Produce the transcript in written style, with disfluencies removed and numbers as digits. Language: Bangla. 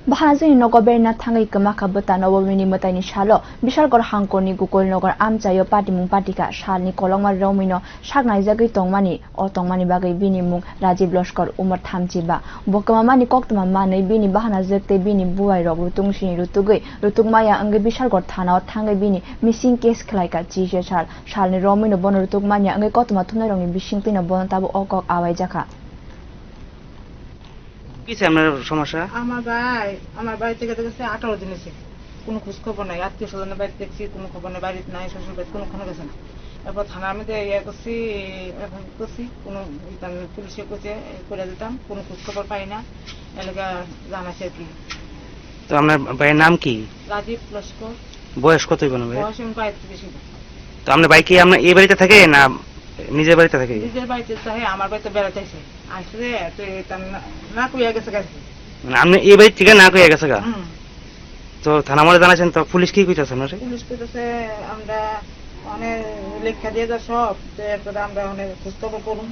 Bahazini Nogoberna Tangi Kamakabuta Nobomini Motani Shalo, Bishalgor Hankoni Gukul Nogor Amchayo Patimung Patika, Shalni Koloma Romino, Shagna Zagi Tongmani, or Tongmani Bagay Bini Mung, Rajiv Loshkor, Umar Tamchiba, Bokamani Koktamani Bini Bahana Zekte Bini Buairo, Rutungshi, Rutugui, Rutugmaya, and Bishalgor Tana, Tangi Bini, missing case Klaika, Jisha Shal, Shalni Romino Bono Rutugmania, and Kotma Tunarong, Bishington of Bontabu Okok Awajaka. কিছে আপনার সমস্যা? আমার বাড়ি থেকে দেখেছে 18 দিন এসে কোনো খোঁজ খবর নাই, আত্মীয় স্বজনের বাড়িতে দেখছি কোনো খবর নেই, বাড়িতে নাই, শ্বশুর বাড়িতে কোনোখানে গেছে না। এরপর থানার মধ্যে করছি, এখন করছি কোনো পুলিশে করে দিতাম, কোনো খোঁজ খবর পাই না, এলাকা জানাছে আর কি। তো আপনার ভাইয়ের নাম কি? রাজীব লস্কর। বয়স কত হইব? বয়স 35। তো আপনার ভাই কি আপনার এই বাড়িতে থাকে না নিজের বাড়িতে থাকে? নিজের বাড়িতে থাকে, আমার বাড়িতে বেড়াতে আসে আসলে না কইয়া গেছে গেছে মানে আপনি এই বাড়ি থেকে না কইয়া গেছে গা? তো থানা মরে জানাছেন, তো পুলিশ কি কইতাছে আপনারে? পুলিশ কইতাছে আমরা অনেক লেখা দিয়ে যা সব, এরপরে আমরা অনেক খোঁজ খবর করুন।